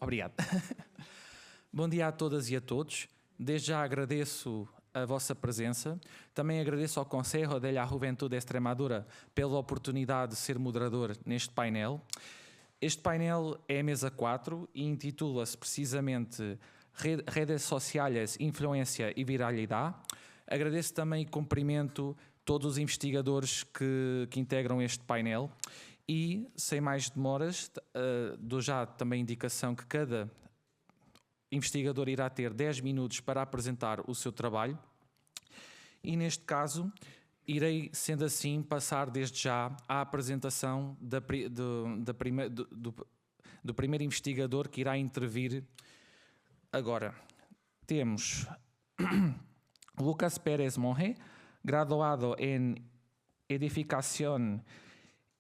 Obrigado. Bom dia a todas e a todos. Desde já agradeço a vossa presença. Também agradeço ao Conselho de la Juventude de Extremadura pela oportunidade de ser moderador neste painel. Este painel é a mesa 4 e intitula-se precisamente Redes Sociais, Influência e Viralidade. Agradeço também e cumprimento todos os investigadores que integram este painel e, sem mais demoras, dou já também indicação que cada investigador irá ter 10 minutos para apresentar o seu trabalho e, neste caso, irei, sendo assim, passar desde já à apresentação do primeiro investigador que irá intervir agora. Temos Lucas Pérez Monge, graduado em Edificación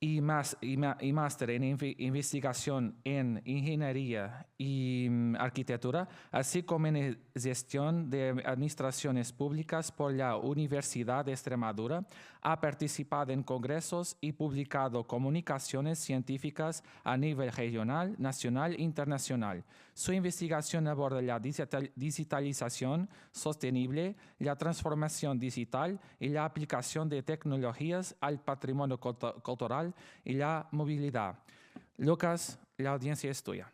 y máster en investigación en ingeniería y arquitectura, así como en gestión de administraciones públicas por la Universidad de Extremadura. Ha participado en congresos y publicado comunicaciones científicas a nivel regional, nacional e internacional. Su investigación aborda la digitalización sostenible, la transformación digital y la aplicación de tecnologías al patrimonio cultural y la movilidad. Lucas, la audiencia es tuya.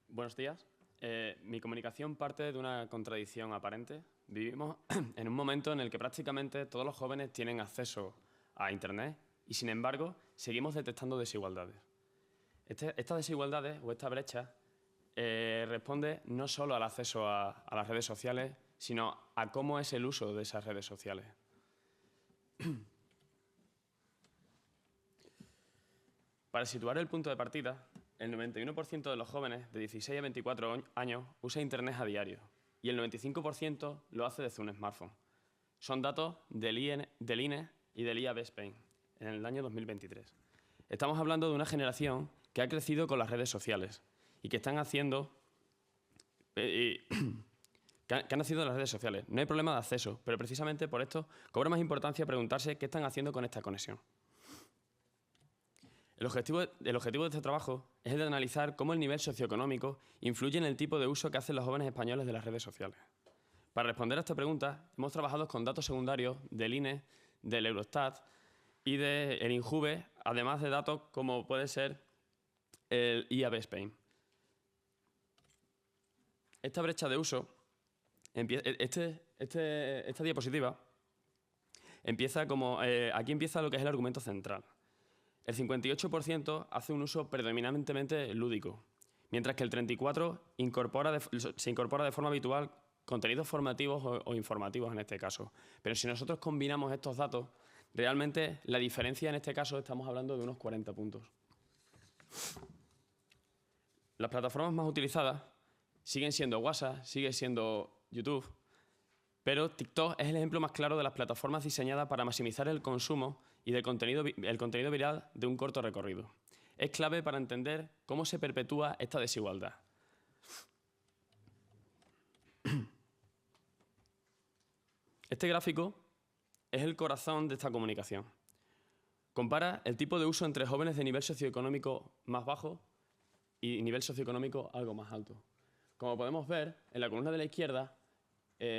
Buenos días. Mi comunicación parte de una contradicción aparente. Vivimos en un momento en el que prácticamente todos los jóvenes tienen acceso a Internet y, sin embargo, seguimos detectando desigualdades. Estas desigualdades o esta brecha responde no solo al acceso a las redes sociales, sino a cómo es el uso de esas redes sociales. Para situar el punto de partida, el 91% de los jóvenes de 16 a 24 años usa Internet a diario y el 95% lo hace desde un smartphone. Son datos del INE y del IAB Spain en el año 2023. Estamos hablando de una generación que ha crecido con las redes sociales y que están haciendo... que han nacido en las redes sociales. No hay problema de acceso, pero precisamente por esto cobra más importancia preguntarse qué están haciendo con esta conexión. El objetivo de este trabajo es el de analizar cómo el nivel socioeconómico influye en el tipo de uso que hacen los jóvenes españoles de las redes sociales. Para responder a esta pregunta, hemos trabajado con datos secundarios del INE, del Eurostat y del INJUVE, además de datos como puede ser el IAB Spain. Esta brecha de uso, esta diapositiva, empieza como... aquí empieza lo que es el argumento central. El 58% hace un uso predominantemente lúdico, mientras que el 34% se incorpora de forma habitual contenidos formativos o informativos en este caso. Pero si nosotros combinamos estos datos, realmente la diferencia en este caso estamos hablando de unos 40 puntos. Las plataformas más utilizadas siguen siendo WhatsApp, sigue siendo YouTube, pero TikTok es el ejemplo más claro de las plataformas diseñadas para maximizar el consumo y el contenido viral de un corto recorrido. Es clave para entender cómo se perpetúa esta desigualdad. Este gráfico es el corazón de esta comunicación. Compara el tipo de uso entre jóvenes de nivel socioeconómico más bajo y nivel socioeconómico algo más alto. Como podemos ver, en la columna de la izquierda,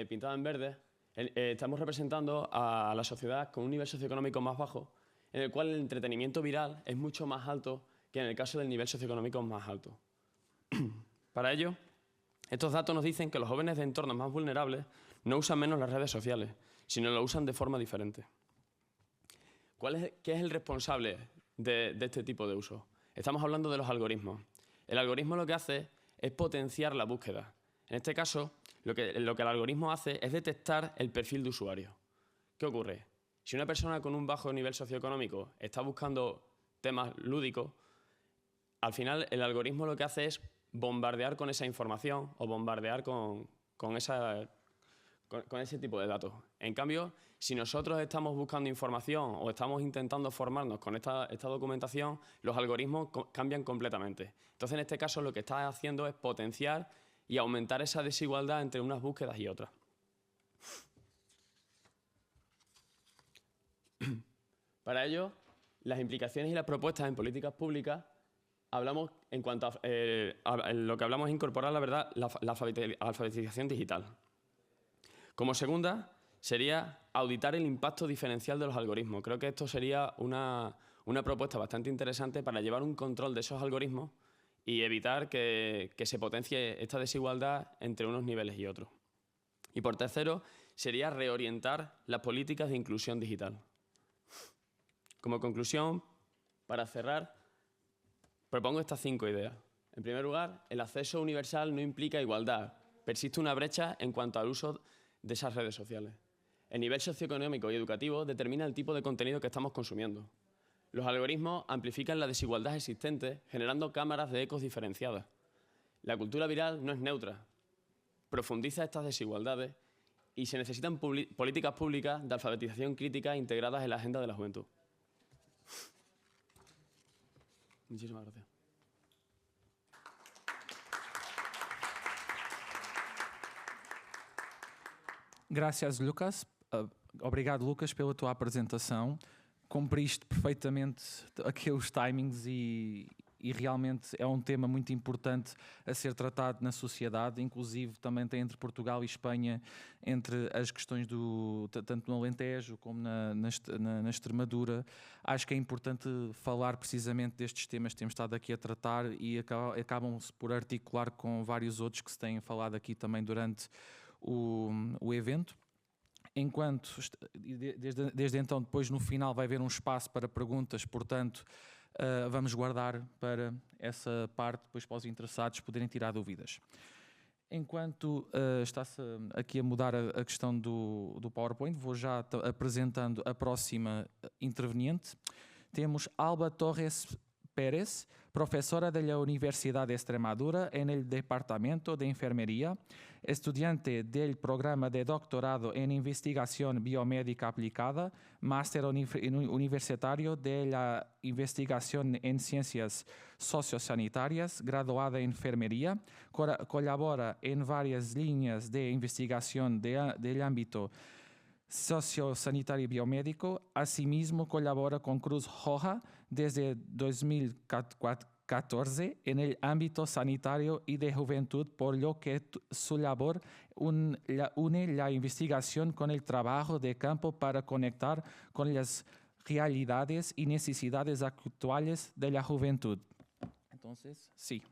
pintada en verde, estamos representando a la sociedad con un nivel socioeconómico más bajo, en el cual el entretenimiento viral es mucho más alto que en el caso del nivel socioeconómico más alto. Para ello, estos datos nos dicen que los jóvenes de entornos más vulnerables no usan menos las redes sociales, sino lo usan de forma diferente. ¿Qué es el responsable de este tipo de uso? Estamos hablando de los algoritmos. El algoritmo lo que hace es potenciar la búsqueda. En este caso, lo que el algoritmo hace es detectar el perfil de usuario. ¿Qué ocurre? Si una persona con un bajo nivel socioeconómico está buscando temas lúdicos, al final el algoritmo lo que hace es bombardear con esa información o bombardear con con ese tipo de datos. En cambio, si nosotros estamos buscando información o estamos intentando formarnos con esta documentación, los algoritmos cambian completamente. Entonces, en este caso, lo que está haciendo es potenciar y aumentar esa desigualdad entre unas búsquedas y otras. Para ello, las implicaciones y las propuestas en políticas públicas, hablamos en cuanto a lo que hablamos es incorporar, la verdad, la alfabetización digital. Como segunda, sería auditar el impacto diferencial de los algoritmos. Creo que esto sería una propuesta bastante interesante para llevar un control de esos algoritmos y evitar que se potencie esta desigualdad entre unos niveles y otros. Y por tercero, sería reorientar las políticas de inclusión digital. Como conclusión, para cerrar, propongo estas 5 ideas. En primer lugar, el acceso universal no implica igualdad. Persiste una brecha en cuanto al uso de esas redes sociales. El nivel socioeconómico y educativo determina el tipo de contenido que estamos consumiendo. Los algoritmos amplifican la desigualdad existente, generando cámaras de ecos diferenciadas. La cultura viral no es neutra. Profundiza estas desigualdades y se necesitan políticas públicas de alfabetización crítica integradas en la agenda de la juventud. Muchísimas gracias. Graças, Lucas. Obrigado, Lucas, pela tua apresentação. Cumpriste perfeitamente aqui os timings e realmente é um tema muito importante a ser tratado na sociedade, inclusive também tem entre Portugal e Espanha, entre as questões tanto no Alentejo como na Extremadura. Acho que é importante falar precisamente destes temas que temos estado aqui a tratar e acabam-se por articular com vários outros que se têm falado aqui também durante o evento. Enquanto, desde então, depois no final vai haver um espaço para perguntas, portanto, vamos guardar para essa parte, depois para os interessados poderem tirar dúvidas. Enquanto está-se aqui a mudar a questão do PowerPoint, vou já apresentando a próxima interveniente. Temos Alba Torres Pérez, profesora de la Universidad de Extremadura en el Departamento de Enfermería, estudiante del programa de doctorado en Investigación Biomédica Aplicada, máster universitario de la Investigación en Ciencias Sociosanitarias, graduada en Enfermería, colabora en varias líneas de investigación del ámbito sociosanitario biomédico. Asimismo, colabora con Cruz Roja desde 2014 en el ámbito sanitario y de juventud, por lo que su labor une la investigación con el trabajo de campo para conectar con las realidades y necesidades actuales de la juventud. Entonces, sí.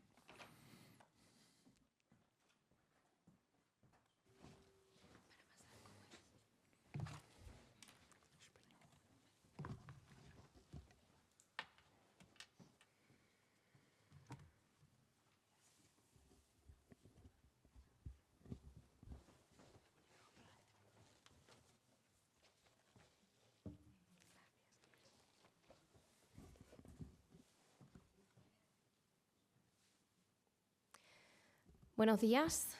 Buenos días.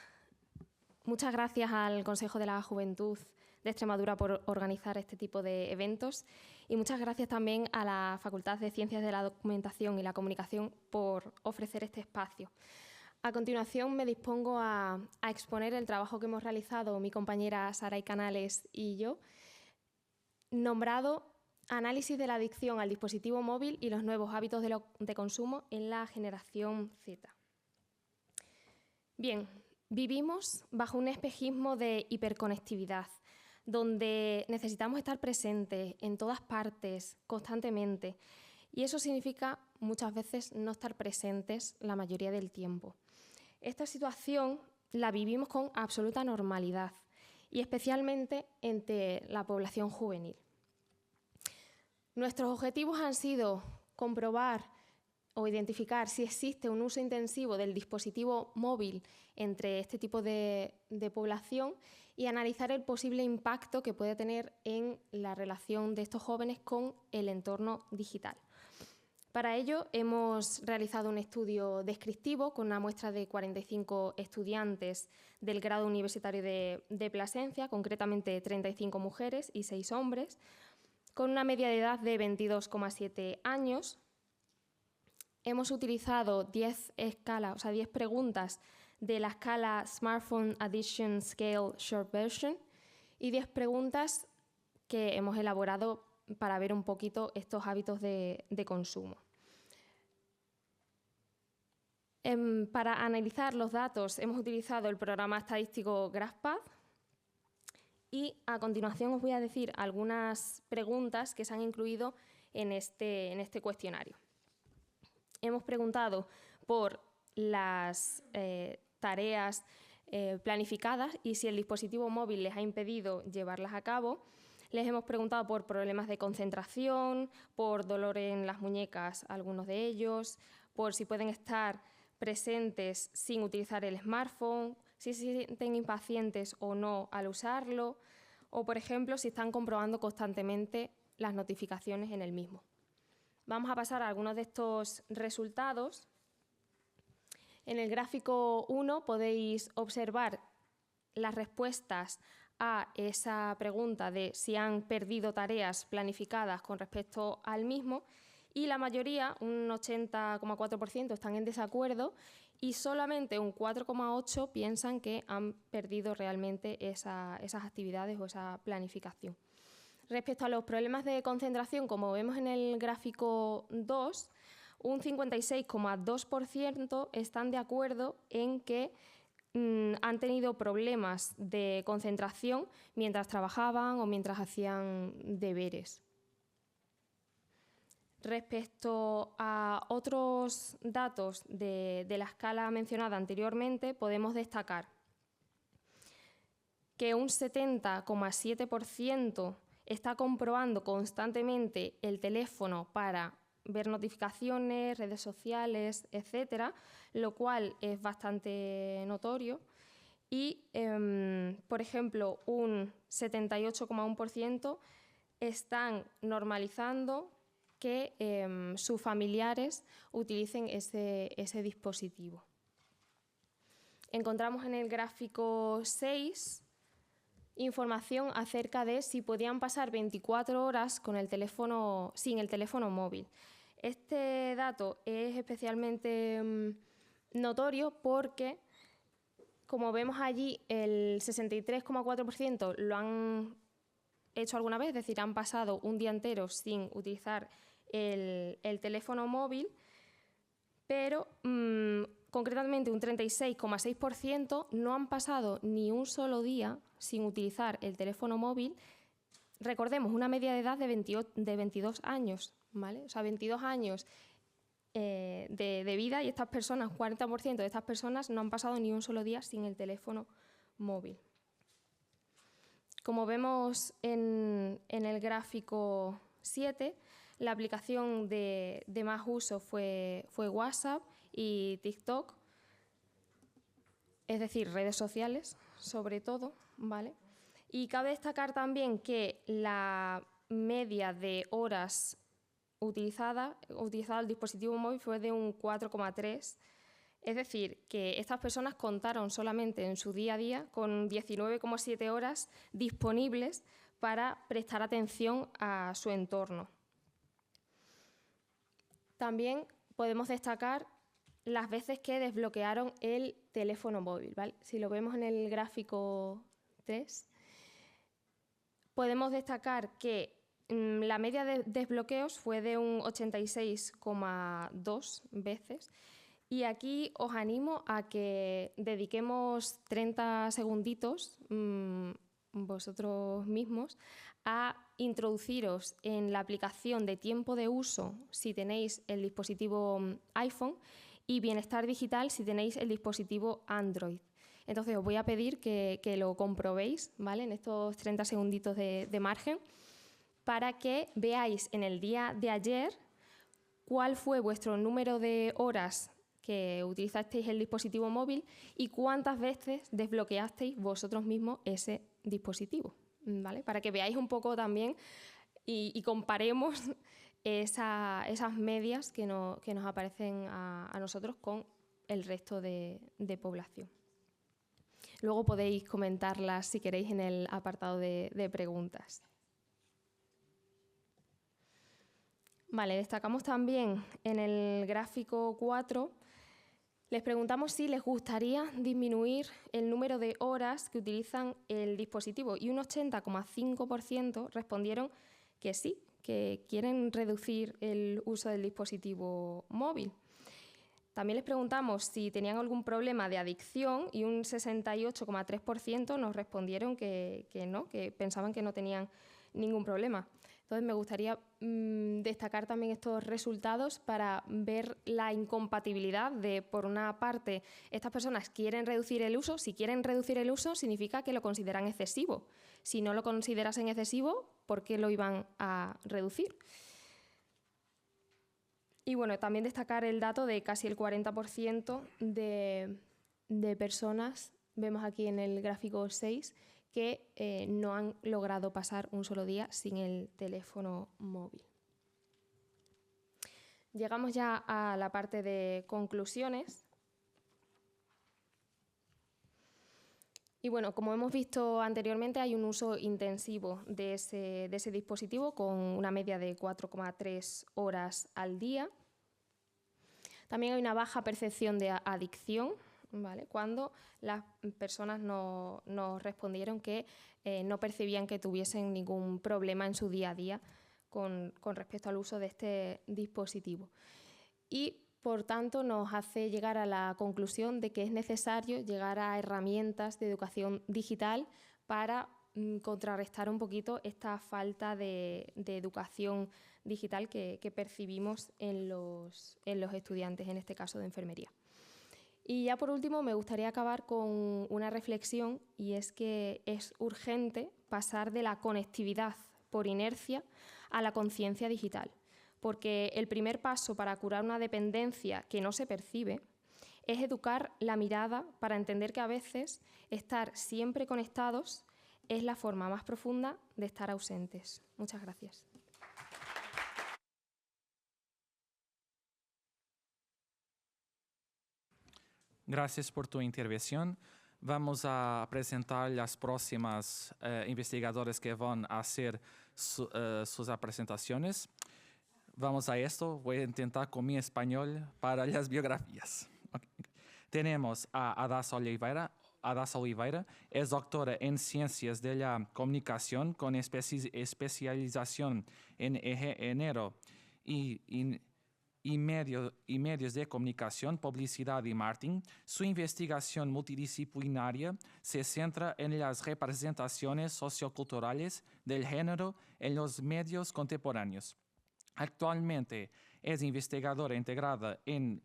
Muchas gracias al Consejo de la Juventud de Extremadura por organizar este tipo de eventos y muchas gracias también a la Facultad de Ciencias de la Documentación y la Comunicación por ofrecer este espacio. A continuación me dispongo a exponer el trabajo que hemos realizado mi compañera Saray Canales y yo, nombrado Análisis de la adicción al dispositivo móvil y los nuevos hábitos de consumo en la generación Z. Bien, vivimos bajo un espejismo de hiperconectividad, donde necesitamos estar presentes en todas partes, constantemente, y eso significa muchas veces no estar presentes la mayoría del tiempo. Esta situación la vivimos con absoluta normalidad, y especialmente entre la población juvenil. Nuestros objetivos han sido comprobar o identificar si existe un uso intensivo del dispositivo móvil entre este tipo de población y analizar el posible impacto que puede tener en la relación de estos jóvenes con el entorno digital. Para ello hemos realizado un estudio descriptivo con una muestra de 45 estudiantes del grado universitario de Plasencia, concretamente 35 mujeres y 6 hombres, con una media de edad de 22,7 años. Hemos utilizado 10 preguntas de la escala Smartphone Addiction Scale Short Version y 10 preguntas que hemos elaborado para ver un poquito estos hábitos de consumo. Para analizar los datos hemos utilizado el programa estadístico GraphPath y a continuación os voy a decir algunas preguntas que se han incluido en este cuestionario. Hemos preguntado por las tareas planificadas y si el dispositivo móvil les ha impedido llevarlas a cabo. Les hemos preguntado por problemas de concentración, por dolor en las muñecas, algunos de ellos, por si pueden estar presentes sin utilizar el smartphone, si se sienten impacientes o no al usarlo, o, por ejemplo, si están comprobando constantemente las notificaciones en el mismo. Vamos a pasar a algunos de estos resultados. En el gráfico 1 podéis observar las respuestas a esa pregunta de si han perdido tareas planificadas con respecto al mismo y la mayoría, un 80,4%, están en desacuerdo y solamente un 4,8% piensan que han perdido realmente esas actividades o esa planificación. Respecto a los problemas de concentración, como vemos en el gráfico 2, un 56,2% están de acuerdo en que han tenido problemas de concentración mientras trabajaban o mientras hacían deberes. Respecto a otros datos de la escala mencionada anteriormente, podemos destacar que un 70,7% está comprobando constantemente el teléfono para ver notificaciones, redes sociales, etcétera, lo cual es bastante notorio. Y, por ejemplo, un 78,1% están normalizando que sus familiares utilicen ese dispositivo. Encontramos en el gráfico 6 información acerca de si podían pasar 24 horas con el teléfono, sin el teléfono móvil. Este dato es especialmente notorio porque, como vemos allí, el 63,4% lo han hecho alguna vez, es decir, han pasado un día entero sin utilizar el teléfono móvil, pero concretamente un 36,6% no han pasado ni un solo día sin utilizar el teléfono móvil. Recordemos, una media de edad de 22 años, ¿vale? O sea, 22 años de vida y estas personas, 40% de estas personas no han pasado ni un solo día sin el teléfono móvil. Como vemos en el gráfico 7, la aplicación de más uso fue WhatsApp y TikTok, es decir, redes sociales sobre todo, ¿vale? Y cabe destacar también que la media de horas utilizada el dispositivo móvil fue de un 4,3, es decir, que estas personas contaron solamente en su día a día con 19,7 horas disponibles para prestar atención a su entorno. También podemos destacar las veces que desbloquearon el teléfono móvil, ¿vale? Si lo vemos en el gráfico 3, podemos destacar que la media de desbloqueos fue de un 86,2 veces y aquí os animo a que dediquemos 30 segunditos vosotros mismos a introduciros en la aplicación de tiempo de uso si tenéis el dispositivo iPhone y Bienestar Digital si tenéis el dispositivo Android. Entonces os voy a pedir que lo comprobéis, ¿vale? En estos 30 segunditos de margen para que veáis en el día de ayer cuál fue vuestro número de horas que utilizasteis el dispositivo móvil y cuántas veces desbloqueasteis vosotros mismos ese dispositivo, ¿vale? Para que veáis un poco también y comparemos esas medias que nos aparecen a nosotros con el resto de población. Luego podéis comentarlas si queréis en el apartado de preguntas. Vale, destacamos también en el gráfico 4, les preguntamos si les gustaría disminuir el número de horas que utilizan el dispositivo y un 80,5% respondieron que sí, que quieren reducir el uso del dispositivo móvil. También les preguntamos si tenían algún problema de adicción y un 68,3% nos respondieron que no, que pensaban que no tenían ningún problema. Entonces, me gustaría destacar también estos resultados para ver la incompatibilidad de, por una parte, estas personas quieren reducir el uso. Si quieren reducir el uso, significa que lo consideran excesivo. Si no lo considerasen excesivo, ¿por qué lo iban a reducir? Y bueno, también destacar el dato de casi el 40% de personas, vemos aquí en el gráfico 6, que no han logrado pasar un solo día sin el teléfono móvil. Llegamos ya a la parte de conclusiones. Y bueno, como hemos visto anteriormente, hay un uso intensivo de ese dispositivo con una media de 4,3 horas al día. También hay una baja percepción de adicción, ¿vale? Cuando las personas nos respondieron que no percibían que tuviesen ningún problema en su día a día con respecto al uso de este dispositivo. Y, por tanto, nos hace llegar a la conclusión de que es necesario llegar a herramientas de educación digital para contrarrestar un poquito esta falta de educación digital que percibimos en los estudiantes, en este caso de enfermería. Y ya por último me gustaría acabar con una reflexión, y es que es urgente pasar de la conectividad por inercia a la conciencia digital, porque el primer paso para curar una dependencia que no se percibe es educar la mirada para entender que a veces estar siempre conectados es la forma más profunda de estar ausentes. Muchas gracias. Gracias por tu intervención. Vamos a presentar las próximas investigadores que van a hacer sus presentaciones. Vamos a esto. Voy a intentar con mi español para las biografías. Okay. Tenemos a Adassa Oliveira. Adassa Oliveira es doctora en Ciencias de la Comunicación con especialización en género y medios de comunicación, publicidad y marketing. Su investigación multidisciplinaria se centra en las representaciones socioculturales del género en los medios contemporáneos. Actualmente es investigadora integrada en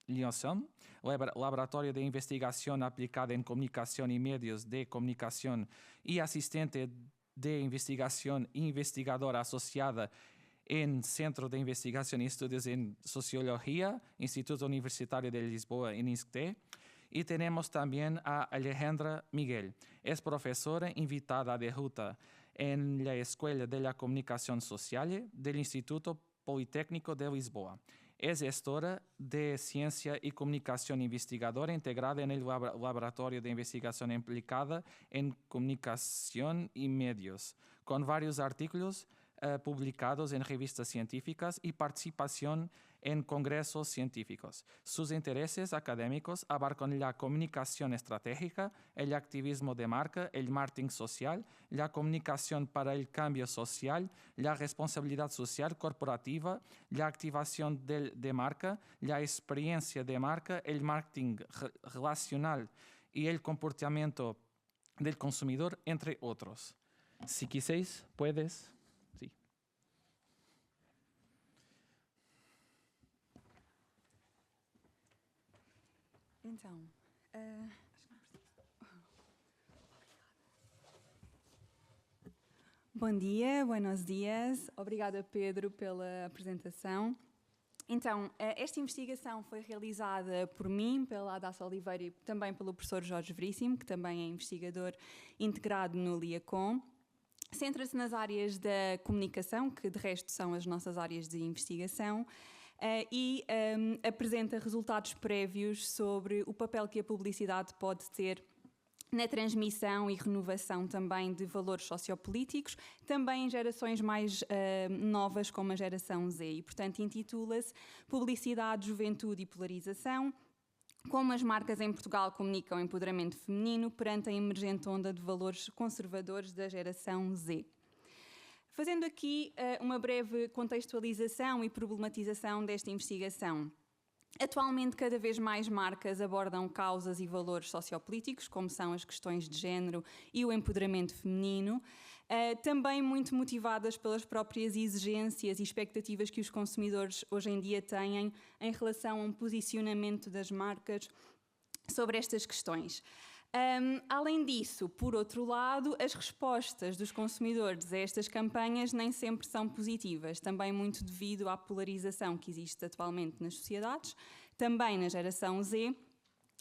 LIONSOM, Laboratorio de Investigación Aplicada en Comunicación y Medios de Comunicación, y asistente de investigación e investigadora asociada en Centro de Investigación y Estudios en Sociología, Instituto Universitario de Lisboa, en ISCTE. Y tenemos también a Alejandra Miguel. Es profesora invitada de ruta en la Escuela de la Comunicación Social del Instituto Politécnico de Lisboa. Es gestora de Ciencia y Comunicación investigadora integrada en el Laboratorio de Investigación Aplicada en Comunicación y Medios, con varios artículos publicados en revistas científicas y participación en congresos científicos. Sus intereses académicos abarcan la comunicación estratégica, el activismo de marca, el marketing social, la comunicación para el cambio social, la responsabilidad social corporativa, la activación de marca, la experiencia de marca, el marketing relacional y el comportamiento del consumidor, entre otros. Si quisierais, puedes... Então, bom dia, buenos dias. Obrigada, Pedro, pela apresentação. Então, esta investigação foi realizada por mim, pela Adassa Oliveira e também pelo professor Jorge Veríssimo, que também é investigador integrado no LIACOM. Centra-se nas áreas da comunicação, que de resto são as nossas áreas de investigação, e apresenta resultados prévios sobre o papel que a publicidade pode ter na transmissão e renovação também de valores sociopolíticos, também em gerações mais novas, como a geração Z. E, portanto, intitula-se Publicidade, Juventude e Polarização, como as marcas em Portugal comunicam empoderamento feminino perante a emergente onda de valores conservadores da geração Z. Fazendo aqui uma breve contextualização e problematização desta investigação. Atualmente, cada vez mais marcas abordam causas e valores sociopolíticos, como são as questões de género e o empoderamento feminino, também muito motivadas pelas próprias exigências e expectativas que os consumidores hoje em dia têm em relação a um posicionamento das marcas sobre estas questões. Além disso, por outro lado, as respostas dos consumidores a estas campanhas nem sempre são positivas, também muito devido à polarização que existe atualmente nas sociedades, também na geração Z,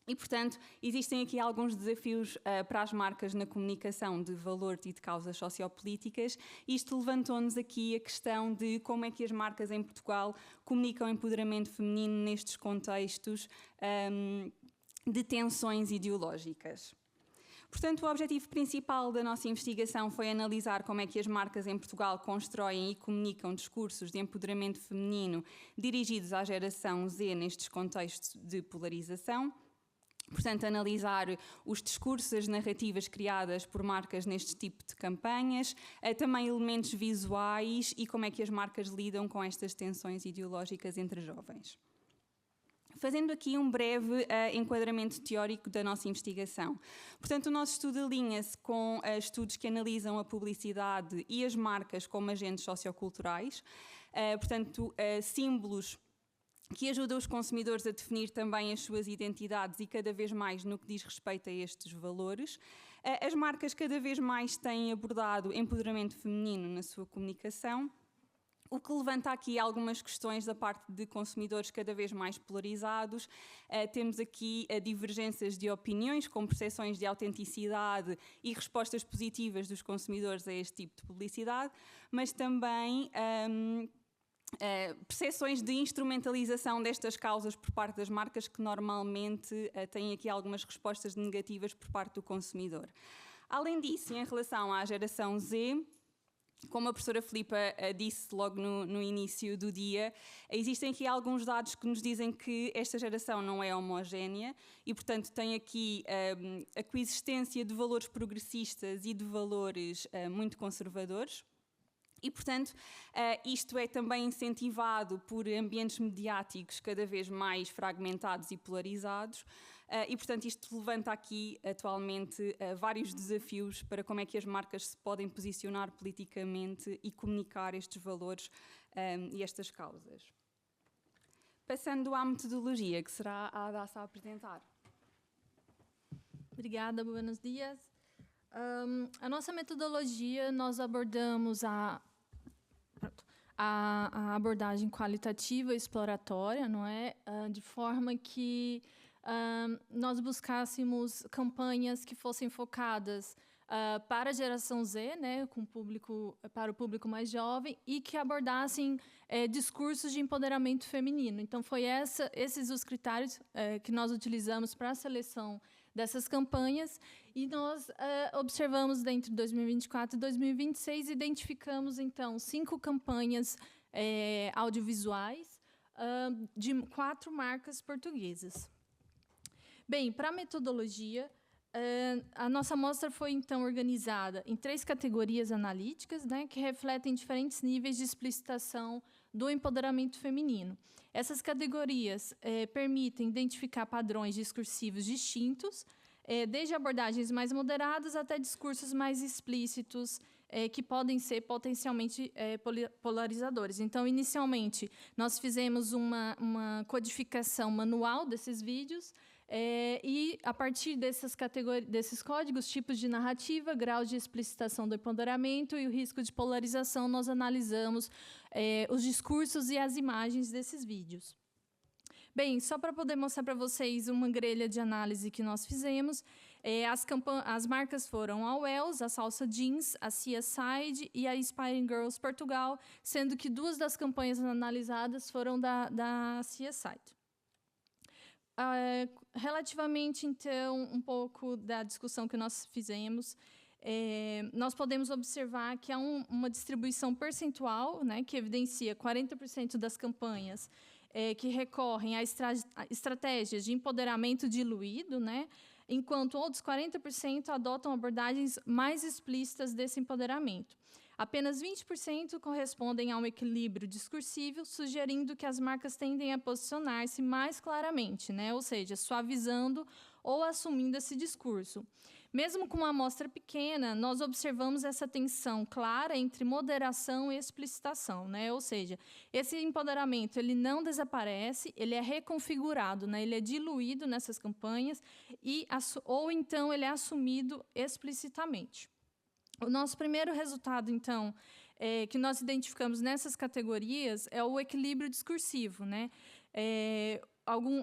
e, portanto, existem aqui alguns desafios para as marcas na comunicação de valor e de causas sociopolíticas. Isto levantou-nos aqui a questão de como é que as marcas em Portugal comunicam empoderamento feminino nestes contextos de tensões ideológicas. Portanto, o objetivo principal da nossa investigação foi analisar como é que as marcas em Portugal constroem e comunicam discursos de empoderamento feminino dirigidos à geração Z nestes contextos de polarização. Portanto, analisar os discursos, as narrativas criadas por marcas neste tipo de campanhas, também elementos visuais e como é que as marcas lidam com estas tensões ideológicas entre jovens. Fazendo aqui um breve enquadramento teórico da nossa investigação. Portanto, o nosso estudo alinha-se com estudos que analisam a publicidade e as marcas como agentes socioculturais, portanto, símbolos que ajudam os consumidores a definir também as suas identidades e cada vez mais no que diz respeito a estes valores. As marcas cada vez mais têm abordado empoderamento feminino na sua comunicação, o que levanta aqui algumas questões da parte de consumidores cada vez mais polarizados. Temos aqui divergências de opiniões, com percepções de autenticidade e respostas positivas dos consumidores a este tipo de publicidade, mas também percepções de instrumentalização destas causas por parte das marcas que normalmente têm aqui algumas respostas negativas por parte do consumidor. Além disso, em relação à geração Z, como a professora Filipa disse logo no início do dia, existem aqui alguns dados que nos dizem que esta geração não é homogénea e, portanto, tem aqui a coexistência de valores progressistas e de valores muito conservadores. E, portanto, isto é também incentivado por ambientes mediáticos cada vez mais fragmentados e polarizados. E, portanto, isto levanta aqui, atualmente, vários desafios para como é que as marcas se podem posicionar politicamente e comunicar estes valores e estas causas. Passando à metodologia, que será a Adassa a apresentar. Obrigada, buenos dias. A nossa metodologia, nós abordamos a abordagem qualitativa e exploratória, não é? De forma que nós buscássemos campanhas que fossem focadas para a geração Z, né, para o público mais jovem, e que abordassem discursos de empoderamento feminino. Então, foi esses os critérios que nós utilizamos para a seleção dessas campanhas, e nós observamos dentro de 2024 e 2026, identificamos, então, 5 campanhas audiovisuais de 4 marcas portuguesas. Bem, para a metodologia, a nossa amostra foi, então, organizada em 3 categorias analíticas, né, que refletem diferentes níveis de explicitação do empoderamento feminino. Essas categorias permitem identificar padrões discursivos distintos, desde abordagens mais moderadas até discursos mais explícitos, que podem ser potencialmente polarizadores. Então, inicialmente, nós fizemos uma codificação manual desses vídeos, e, a partir desses códigos, tipos de narrativa, graus de explicitação do empoderamento e o risco de polarização, nós analisamos os discursos e as imagens desses vídeos. Bem, só para poder mostrar para vocês uma grelha de análise que nós fizemos, As marcas foram a Wells, a Salsa Jeans, a Seaside e a Inspiring Girls Portugal, sendo que 2 das campanhas analisadas foram da Seaside. Relativamente, então, um pouco da discussão que nós fizemos, nós podemos observar que há uma distribuição percentual, né, que evidencia 40% das campanhas que recorrem a estratégias de empoderamento diluído, né, enquanto outros 40% adotam abordagens mais explícitas desse empoderamento. Apenas 20% correspondem a um equilíbrio discursivo, sugerindo que as marcas tendem a posicionar-se mais claramente, né, ou seja, suavizando ou assumindo esse discurso. Mesmo com uma amostra pequena, nós observamos essa tensão clara entre moderação e explicitação, né? Ou seja, esse empoderamento ele não desaparece, ele é reconfigurado, né? Ele é diluído nessas campanhas ou então ele é assumido explicitamente. O nosso primeiro resultado, então, que nós identificamos nessas categorias é o equilíbrio discursivo, né?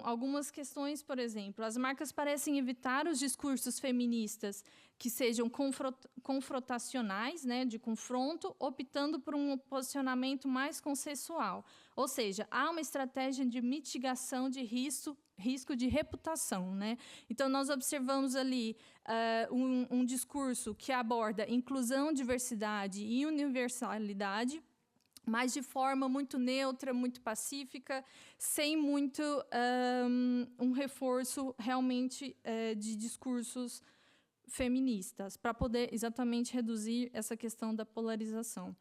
Algumas questões, por exemplo, as marcas parecem evitar os discursos feministas que sejam confrontacionais, né, de confronto, optando por um posicionamento mais consensual. Ou seja, há uma estratégia de mitigação de risco de reputação, né? Então, nós observamos ali um discurso que aborda inclusão, diversidade e universalidade, mas de forma muito neutra, muito pacífica, sem muito um reforço realmente de discursos feministas, para poder exatamente reduzir essa questão da polarização.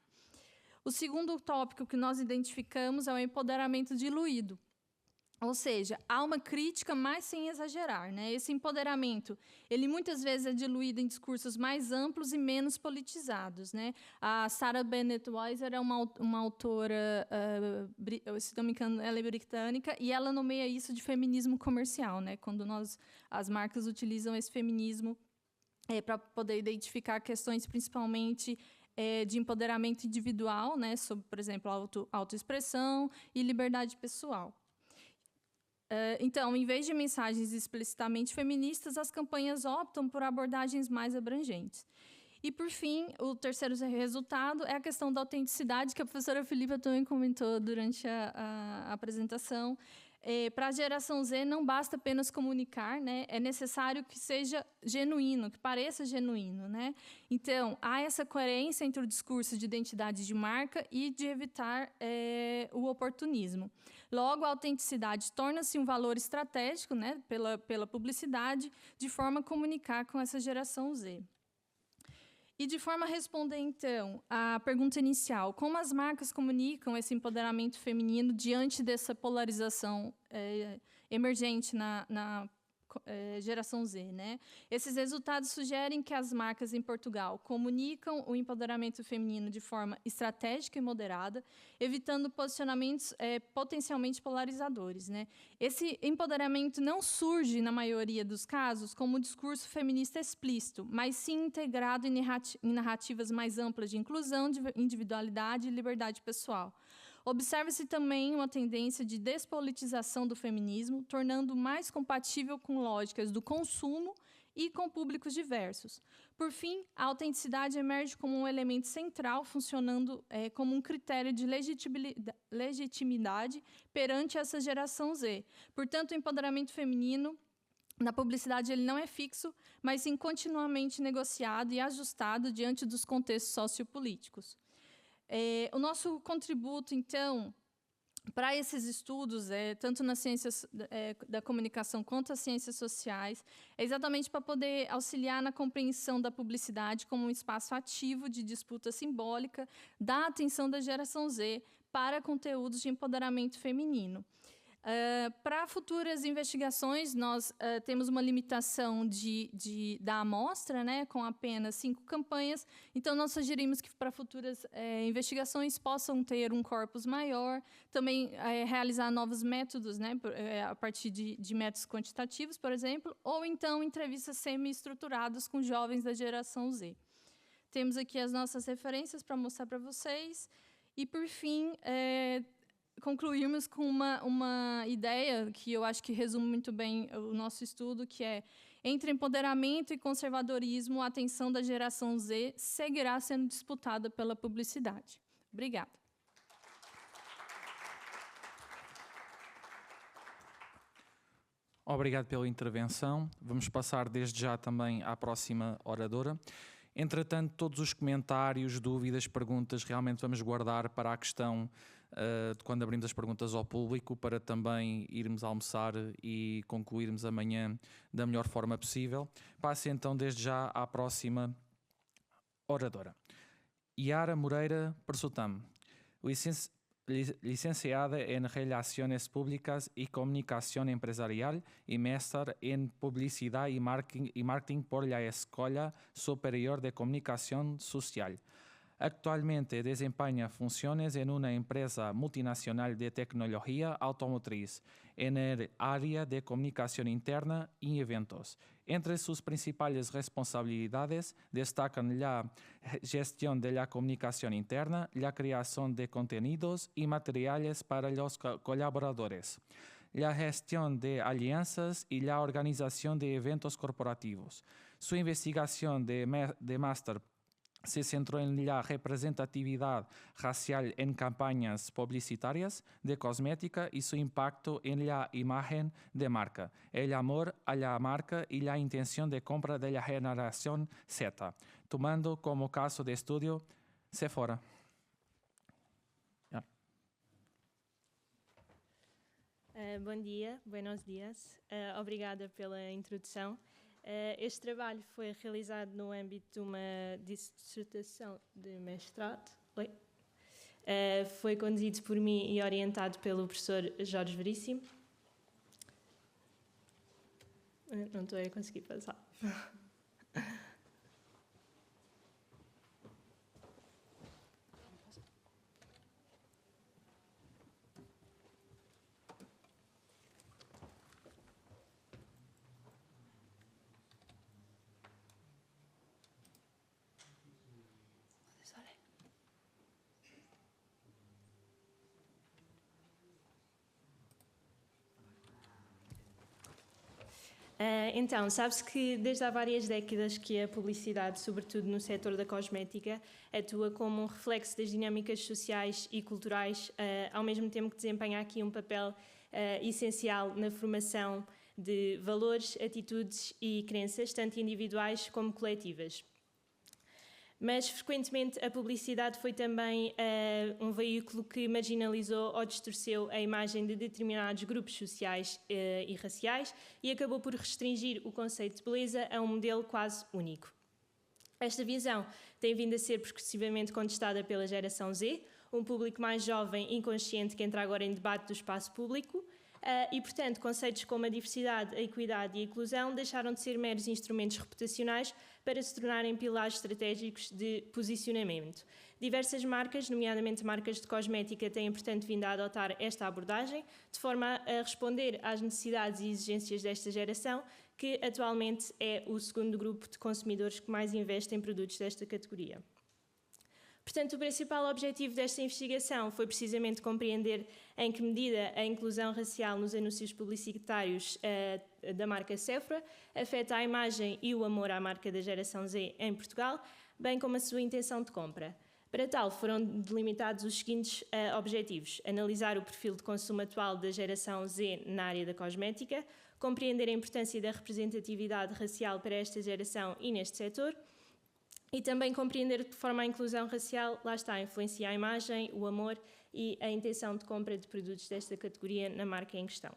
O segundo tópico que nós identificamos é o empoderamento diluído. Ou seja, há uma crítica, mas sem exagerar, né? Esse empoderamento, ele muitas vezes é diluído em discursos mais amplos e menos politizados, né? A Sarah Bennett Weiser é uma autora, se não me engano, ela é britânica, e ela nomeia isso de feminismo comercial, né? Quando as marcas utilizam esse feminismo para poder identificar questões principalmente de empoderamento individual, né? Sobre, por exemplo, autoexpressão e liberdade pessoal. Então, em vez de mensagens explicitamente feministas, as campanhas optam por abordagens mais abrangentes. E, por fim, o terceiro resultado é a questão da autenticidade, que a professora Filipa também comentou durante a apresentação. Para a geração Z, não basta apenas comunicar, né? É necessário que seja genuíno, que pareça genuíno, né? Então, há essa coerência entre o discurso de identidade de marca e de evitar o oportunismo. Logo, a autenticidade torna-se um valor estratégico, né? Pela publicidade, de forma a comunicar com essa geração Z. E de forma a responder, então, à pergunta inicial, como as marcas comunicam esse empoderamento feminino diante dessa polarização emergente na geração Z, né? Esses resultados sugerem que as marcas em Portugal comunicam o empoderamento feminino de forma estratégica e moderada, evitando posicionamentos potencialmente polarizadores, né? Esse empoderamento não surge, na maioria dos casos, como um discurso feminista explícito, mas sim integrado em narrativas mais amplas de inclusão, de individualidade e liberdade pessoal. Observa-se também uma tendência de despolitização do feminismo, tornando mais compatível com lógicas do consumo e com públicos diversos. Por fim, a autenticidade emerge como um elemento central, funcionando como um critério de legitimidade perante essa geração Z. Portanto, o empoderamento feminino na publicidade ele não é fixo, mas sim continuamente negociado e ajustado diante dos contextos sociopolíticos. O nosso contributo, então, para esses estudos, tanto nas ciências da comunicação quanto as ciências sociais, é exatamente para poder auxiliar na compreensão da publicidade como um espaço ativo de disputa simbólica da atenção da geração Z para conteúdos de empoderamento feminino. Para futuras investigações, nós temos uma limitação da amostra, né, com apenas 5 campanhas. Então, nós sugerimos que para futuras investigações possam ter um corpus maior, também realizar novos métodos, né, a partir de métodos quantitativos, por exemplo, ou então entrevistas semi-estruturadas com jovens da geração Z. Temos aqui as nossas referências para mostrar para vocês. E, por fim, concluirmos com uma ideia que eu acho que resume muito bem o nosso estudo, que é Entre empoderamento e conservadorismo, a atenção da geração Z seguirá sendo disputada pela publicidade. Obrigada. Obrigado pela intervenção. Vamos passar desde já também à próxima oradora. Entretanto, todos os comentários, dúvidas, perguntas, realmente vamos guardar para a questão de quando abrimos as perguntas ao público, para também irmos almoçar e concluirmos amanhã da melhor forma possível. Passo então desde já à próxima oradora. Yara Moreira Persutam, licenciada em Relações Públicas e Comunicação Empresarial e mestre em Publicidade e Marketing por la Escola Superior de Comunicação Social. Actualmente desempeña funciones en una empresa multinacional de tecnología automotriz en el área de comunicación interna y eventos. Entre sus principales responsabilidades destacan la gestión de la comunicación interna, la creación de contenidos y materiales para los colaboradores, la gestión de alianzas y la organización de eventos corporativos. Su investigación de máster se centró en la representatividad racial en campañas publicitarias de cosmética y su impacto en la imagen de marca, el amor a la marca y la intención de compra de la generación Z, tomando como caso de estudio Sephora. Bom dia, buenos dias. Obrigada pela introdução. Este trabalho foi realizado no âmbito de uma dissertação de mestrado. Foi conduzido por mim e orientado pelo professor Jorge Veríssimo. Não estou a conseguir passar. Então, sabe-se que desde há várias décadas que a publicidade, sobretudo no setor da cosmética, atua como um reflexo das dinâmicas sociais e culturais, ao mesmo tempo que desempenha aqui um papel essencial na formação de valores, atitudes e crenças, tanto individuais como coletivas. Mas, frequentemente, a publicidade foi também um veículo que marginalizou ou distorceu a imagem de determinados grupos sociais e raciais e acabou por restringir o conceito de beleza a um modelo quase único. Esta visão tem vindo a ser progressivamente contestada pela geração Z, um público mais jovem e consciente que entra agora em debate do espaço público, e, portanto, conceitos como a diversidade, a equidade e a inclusão deixaram de ser meros instrumentos reputacionais para se tornarem pilares estratégicos de posicionamento. Diversas marcas, nomeadamente marcas de cosmética, têm, portanto, vindo a adotar esta abordagem, de forma a responder às necessidades e exigências desta geração, que atualmente é o segundo grupo de consumidores que mais investe em produtos desta categoria. Portanto, o principal objetivo desta investigação foi precisamente compreender em que medida a inclusão racial nos anúncios publicitários da marca Sephora afeta a imagem e o amor à marca da geração Z em Portugal, bem como a sua intenção de compra. Para tal, foram delimitados os seguintes objetivos: analisar o perfil de consumo atual da geração Z na área da cosmética, compreender a importância da representatividade racial para esta geração e neste setor, e também compreender de que forma a inclusão racial, lá está, influencia a imagem, o amor e a intenção de compra de produtos desta categoria na marca em questão.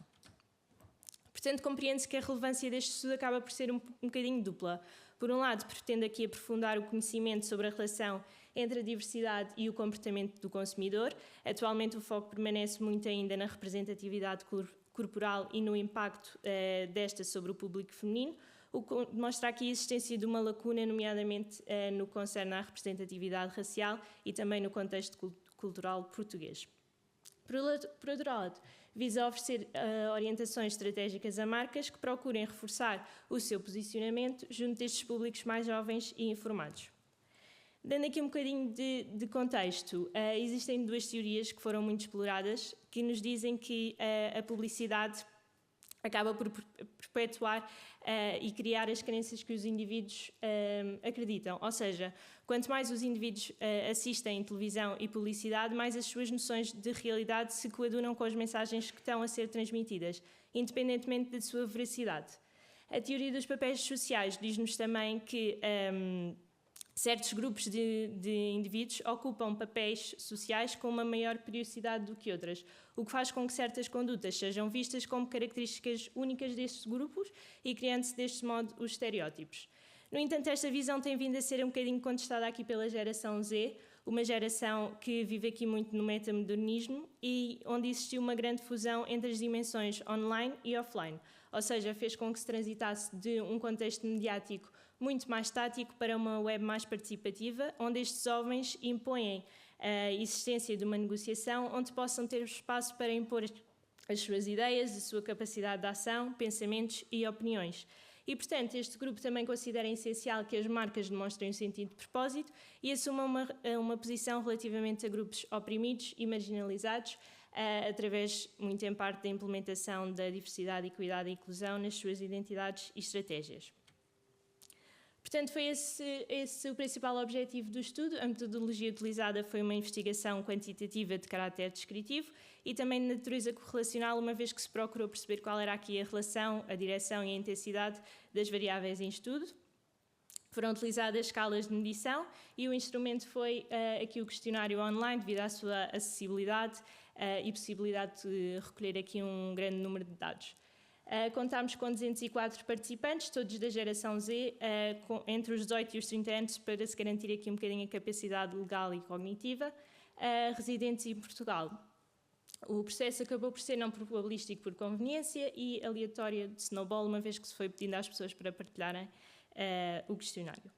Portanto, compreende-se que a relevância deste estudo acaba por ser um bocadinho dupla. Por um lado, pretende aqui aprofundar o conhecimento sobre a relação entre a diversidade e o comportamento do consumidor. Atualmente, o foco permanece muito ainda na representatividade corporal e no impacto desta sobre o público feminino, o que demonstra aqui a existência de uma lacuna, nomeadamente no que concerne à representatividade racial e também no contexto cultural português. Por outro lado, visa oferecer orientações estratégicas a marcas que procurem reforçar o seu posicionamento junto destes públicos mais jovens e informados. Dando aqui um bocadinho de contexto, existem duas teorias que foram muito exploradas que nos dizem que a publicidade acaba por perpetuar e criar as crenças que os indivíduos acreditam. Ou seja, quanto mais os indivíduos assistem televisão e publicidade, mais as suas noções de realidade se coadunam com as mensagens que estão a ser transmitidas, independentemente da sua veracidade. A teoria dos papéis sociais diz-nos também que certos grupos de indivíduos ocupam papéis sociais com uma maior periodicidade do que outras, o que faz com que certas condutas sejam vistas como características únicas destes grupos e criando-se deste modo os estereótipos. No entanto, esta visão tem vindo a ser um bocadinho contestada aqui pela geração Z, uma geração que vive aqui muito no metamodernismo e onde existiu uma grande fusão entre as dimensões online e offline, ou seja, fez com que se transitasse de um contexto mediático muito mais estático para uma web mais participativa, onde estes jovens impõem a existência de uma negociação onde possam ter espaço para impor as suas ideias, a sua capacidade de ação, pensamentos e opiniões. E, portanto, este grupo também considera essencial que as marcas demonstrem um sentido de propósito e assumam uma posição relativamente a grupos oprimidos e marginalizados, através, muito em parte, da implementação da diversidade, equidade e inclusão nas suas identidades e estratégias. Portanto, foi esse o principal objetivo do estudo. A metodologia utilizada foi uma investigação quantitativa de caráter descritivo e também de natureza correlacional, uma vez que se procurou perceber qual era aqui a relação, a direção e a intensidade das variáveis em estudo. Foram utilizadas escalas de medição e o instrumento foi aqui o questionário online, devido à sua acessibilidade e possibilidade de recolher aqui um grande número de dados. Contámos com 204 participantes, todos da geração Z, entre os 18 e os 30 anos, para se garantir aqui um bocadinho a capacidade legal e cognitiva, residentes em Portugal. O processo acabou por ser não probabilístico por conveniência e aleatório de snowball, uma vez que se foi pedindo às pessoas para partilharem o questionário.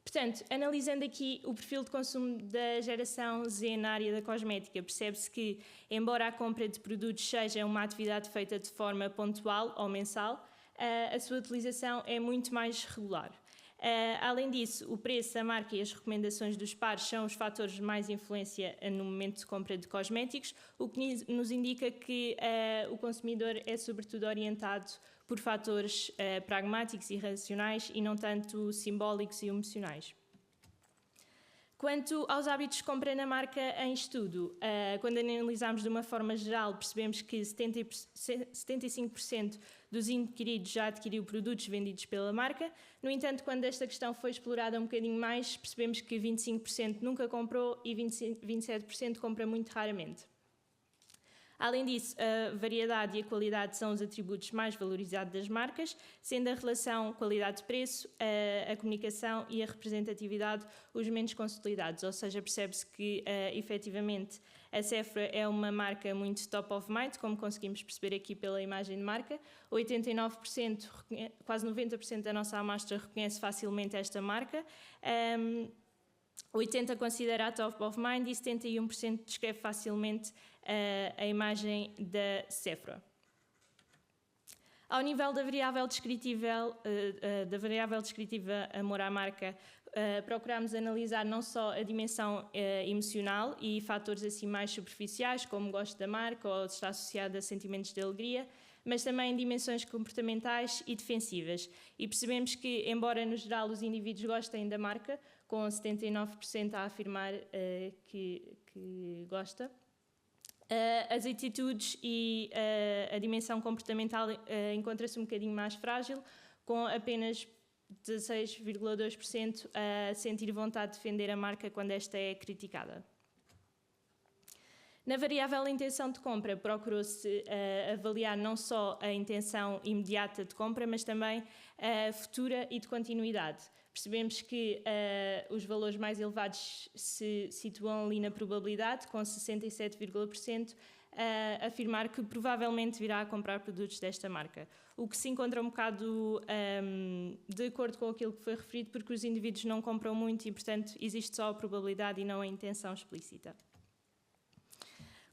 Portanto, analisando aqui o perfil de consumo da geração Z na área da cosmética, percebe-se que, embora a compra de produtos seja uma atividade feita de forma pontual ou mensal, a sua utilização é muito mais regular. Além disso, o preço, a marca e as recomendações dos pares são os fatores de mais influência no momento de compra de cosméticos, o que nos indica que o consumidor é sobretudo orientado por fatores pragmáticos e racionais e não tanto simbólicos e emocionais. Quanto aos hábitos de compra na marca em estudo, quando analisamos de uma forma geral, percebemos que 75% dos inquiridos já adquiriu produtos vendidos pela marca. No entanto, quando esta questão foi explorada um bocadinho mais, percebemos que 25% nunca comprou e 27% compra muito raramente. Além disso, a variedade e a qualidade são os atributos mais valorizados das marcas, sendo a relação qualidade-preço, a comunicação e a representatividade os menos consolidados, ou seja, percebe-se que, efetivamente, a Sephora é uma marca muito top of mind, como conseguimos perceber aqui pela imagem de marca. 89%, quase 90% da nossa amostra reconhece facilmente esta marca. 80% considera a top of mind e 71% descreve facilmente a imagem da Sephora. Ao nível da variável descritiva amor à marca, procurámos analisar não só a dimensão emocional e fatores assim mais superficiais, como gosto da marca ou está associado a sentimentos de alegria, mas também dimensões comportamentais e defensivas. E percebemos que, embora no geral os indivíduos gostem da marca, com 79% a afirmar que gosta, as atitudes e a dimensão comportamental encontra-se um bocadinho mais frágil, com apenas 16,2% a sentir vontade de defender a marca quando esta é criticada. Na variável intenção de compra, procurou-se avaliar não só a intenção imediata de compra, mas também a futura e de continuidade. Percebemos que os valores mais elevados se situam ali na probabilidade, com 67,% a afirmar que provavelmente virá a comprar produtos desta marca. O que se encontra um bocado de acordo com aquilo que foi referido, porque os indivíduos não compram muito e, portanto, existe só a probabilidade e não a intenção explícita.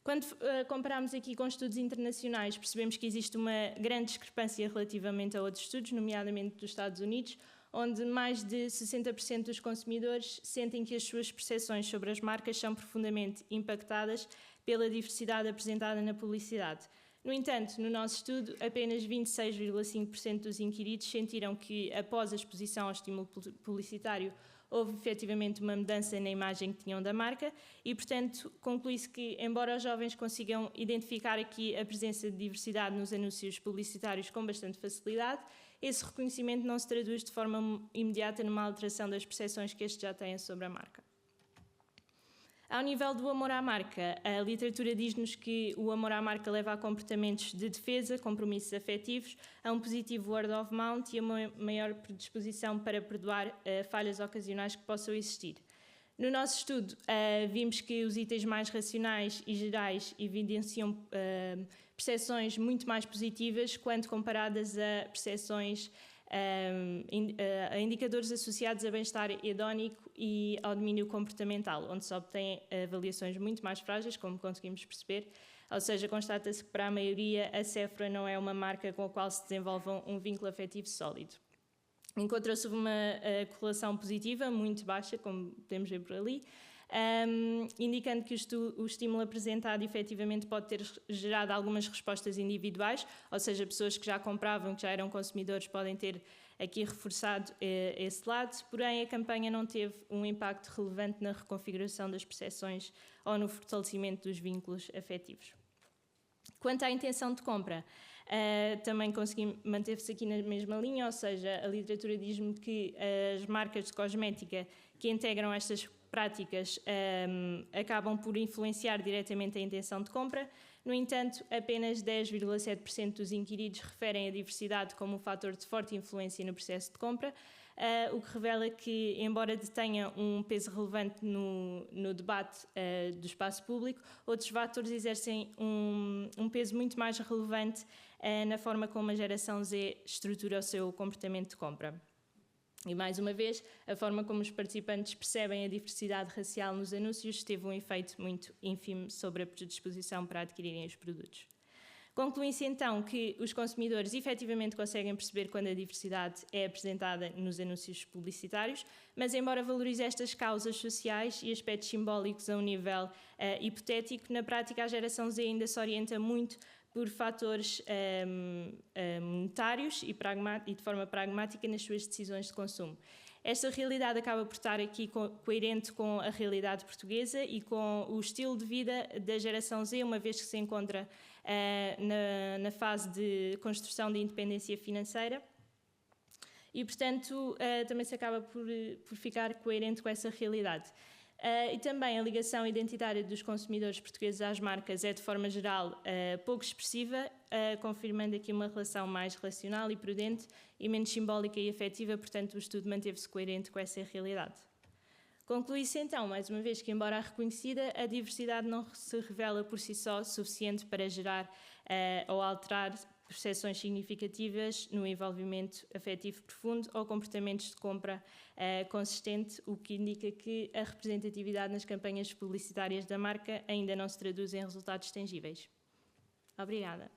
Quando comparamos aqui com estudos internacionais, percebemos que existe uma grande discrepância relativamente a outros estudos, nomeadamente dos Estados Unidos, onde mais de 60% dos consumidores sentem que as suas percepções sobre as marcas são profundamente impactadas pela diversidade apresentada na publicidade. No entanto, no nosso estudo, apenas 26,5% dos inquiridos sentiram que, após a exposição ao estímulo publicitário, houve efetivamente uma mudança na imagem que tinham da marca e, portanto, conclui-se que, embora os jovens consigam identificar aqui a presença de diversidade nos anúncios publicitários com bastante facilidade, esse reconhecimento não se traduz de forma imediata numa alteração das percepções que estes já têm sobre a marca. Ao nível do amor à marca, a literatura diz-nos que o amor à marca leva a comportamentos de defesa, compromissos afetivos, a um positivo word of mouth e a uma maior predisposição para perdoar falhas ocasionais que possam existir. No nosso estudo, vimos que os itens mais racionais e gerais evidenciam percepções muito mais positivas quando comparadas a percepções a indicadores associados a bem-estar hedónico e ao domínio comportamental, onde se obtêm avaliações muito mais frágeis, como conseguimos perceber, ou seja, constata-se que para a maioria a Sephora não é uma marca com a qual se desenvolva um vínculo afetivo sólido. Encontra-se uma correlação positiva muito baixa, como podemos ver por ali, indicando que o estímulo apresentado efetivamente pode ter gerado algumas respostas individuais, ou seja, pessoas que já compravam, que já eram consumidores, podem ter aqui reforçado esse lado, porém a campanha não teve um impacto relevante na reconfiguração das percepções ou no fortalecimento dos vínculos afetivos. Quanto à intenção de compra, também consegui manter-se aqui na mesma linha, ou seja, a literatura diz-me que as marcas de cosmética que integram estas práticas acabam por influenciar diretamente a intenção de compra. No entanto, apenas 10,7% dos inquiridos referem a diversidade como um fator de forte influência no processo de compra, o que revela que, embora detenha um peso relevante no debate do espaço público, outros fatores exercem um peso muito mais relevante na forma como a geração Z estrutura o seu comportamento de compra. E, mais uma vez, a forma como os participantes percebem a diversidade racial nos anúncios teve um efeito muito ínfimo sobre a predisposição para adquirirem os produtos. Conclui-se então que os consumidores efetivamente conseguem perceber quando a diversidade é apresentada nos anúncios publicitários, mas embora valorize estas causas sociais e aspectos simbólicos a um nível hipotético, na prática a geração Z ainda se orienta muito por fatores monetários e de forma pragmática nas suas decisões de consumo. Esta realidade acaba por estar aqui coerente com a realidade portuguesa e com o estilo de vida da geração Z, uma vez que se encontra na fase de construção de independência financeira. E, portanto, também se acaba por ficar coerente com essa realidade. E também a ligação identitária dos consumidores portugueses às marcas é, de forma geral, pouco expressiva, confirmando aqui uma relação mais racional e prudente e menos simbólica e afetiva, portanto o estudo manteve-se coerente com essa realidade. Conclui-se então, mais uma vez, que embora reconhecida, a diversidade não se revela por si só suficiente para gerar ou alterar percepções significativas no envolvimento afetivo profundo ou comportamentos de compra consistente, o que indica que a representatividade nas campanhas publicitárias da marca ainda não se traduz em resultados tangíveis. Obrigada.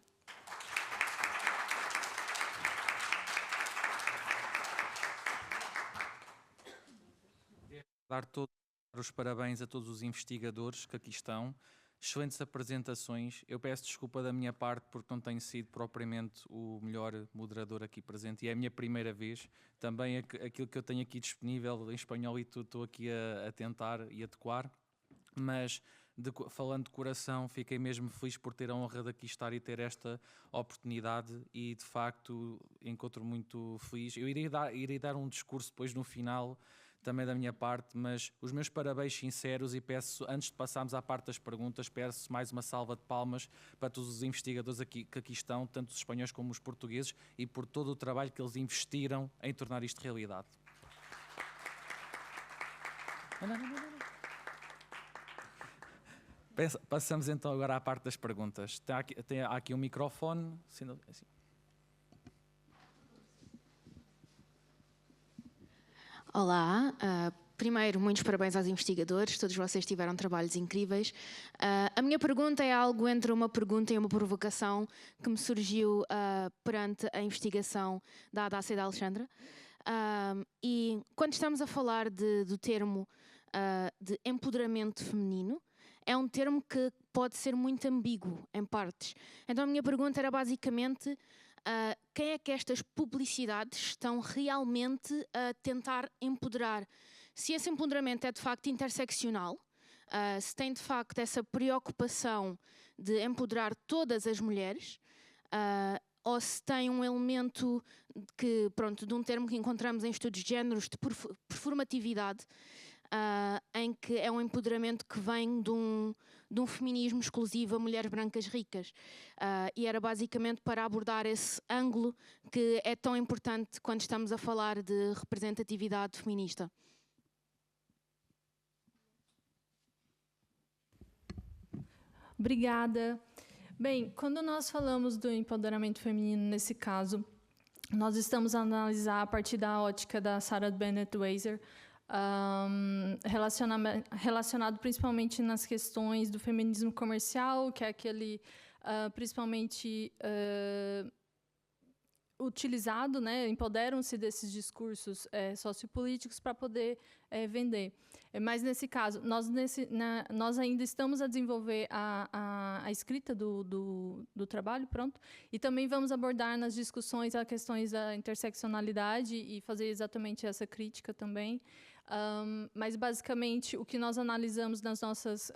Dar todos os parabéns a todos os investigadores que aqui estão. Excelentes apresentações. Eu peço desculpa da minha parte porque não tenho sido propriamente o melhor moderador aqui presente e é a minha primeira vez. Também aquilo que eu tenho aqui disponível em espanhol e estou aqui a tentar e adequar, mas falando de coração, fiquei mesmo feliz por ter a honra de aqui estar e ter esta oportunidade e de facto encontro muito feliz. Eu irei dar um discurso depois no final também da minha parte, mas os meus parabéns sinceros e peço, antes de passarmos à parte das perguntas, peço mais uma salva de palmas para todos os investigadores que aqui estão, tanto os espanhóis como os portugueses, e por todo o trabalho que eles investiram em tornar isto realidade. Passamos então agora à parte das perguntas. Há aqui um microfone. Assim. Olá, primeiro muitos parabéns aos investigadores, todos vocês tiveram trabalhos incríveis. A minha pergunta é algo entre uma pergunta e uma provocação que me surgiu perante a investigação da Adassa e da Alexandra. E quando estamos a falar do termo de empoderamento feminino, é um termo que pode ser muito ambíguo em partes. Então a minha pergunta era basicamente quem é que estas publicidades estão realmente a tentar empoderar? Se esse empoderamento é de facto interseccional, se tem de facto essa preocupação de empoderar todas as mulheres, ou se tem um elemento que, pronto, de um termo que encontramos em estudos de géneros de performatividade, em que é um empoderamento que vem de um feminismo exclusivo a mulheres brancas ricas. E era basicamente para abordar esse ângulo que é tão importante quando estamos a falar de representatividade feminista. Obrigada. Bem, quando nós falamos do empoderamento feminino, nesse caso, nós estamos a analisar a partir da ótica da Sarah Bennett Weiser, relacionado principalmente nas questões do feminismo comercial, que é aquele principalmente utilizado, né, empoderam-se desses discursos sociopolíticos para poder vender. Mas, nesse caso, nós ainda estamos a desenvolver a escrita do trabalho, pronto, e também vamos abordar nas discussões as questões da interseccionalidade e fazer exatamente essa crítica também. Mas, basicamente, o que nós analisamos nas nossas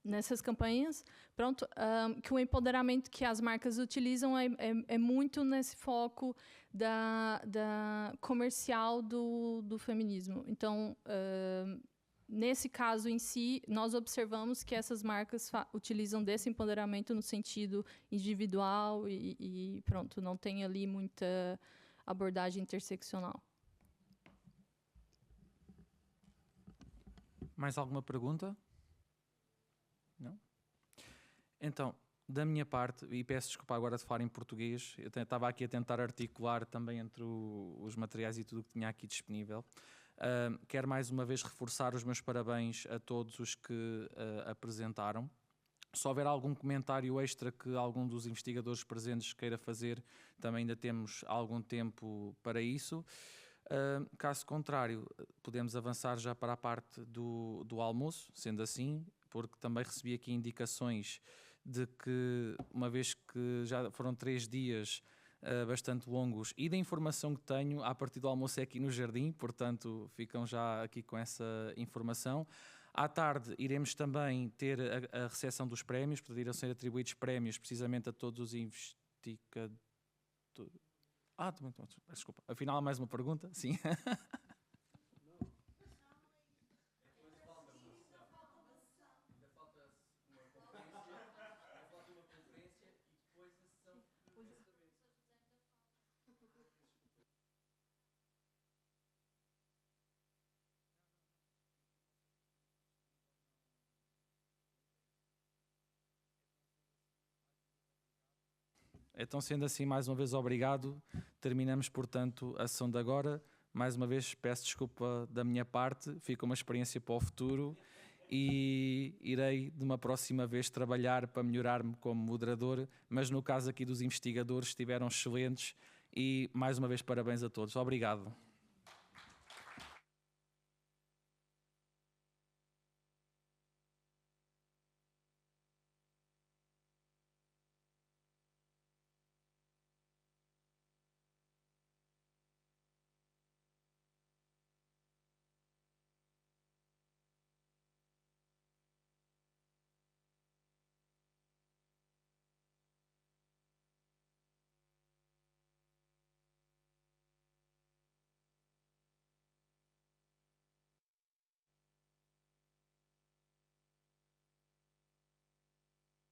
nessas campanhas, pronto, que o empoderamento que as marcas utilizam é muito nesse foco da comercial do feminismo. Então, nesse caso em si, nós observamos que essas marcas utilizam desse empoderamento no sentido individual e pronto, não tem ali muita abordagem interseccional. Mais alguma pergunta? Não? Então, da minha parte, e peço desculpa agora de falar em português, eu estava aqui a tentar articular também entre os materiais e tudo que tinha aqui disponível. Quero mais uma vez reforçar os meus parabéns a todos os que apresentaram. Se houver algum comentário extra que algum dos investigadores presentes queira fazer, também ainda temos algum tempo para isso. Caso contrário, podemos avançar já para a parte do almoço, sendo assim, porque também recebi aqui indicações de que, uma vez que já foram 3 dias bastante longos, e da informação que tenho, a partir do almoço é aqui no jardim, portanto ficam já aqui com essa informação. À tarde iremos também ter a recepção dos prémios, portanto irão ser atribuídos prémios precisamente a todos os investigadores. Desculpa, afinal há mais uma pergunta? Sim. Então, sendo assim, mais uma vez, obrigado. Terminamos, portanto, a sessão de agora. Mais uma vez, peço desculpa da minha parte. Fica uma experiência para o futuro e irei, de uma próxima vez, trabalhar para melhorar-me como moderador. Mas, no caso aqui dos investigadores, estiveram excelentes e, mais uma vez, parabéns a todos. Obrigado.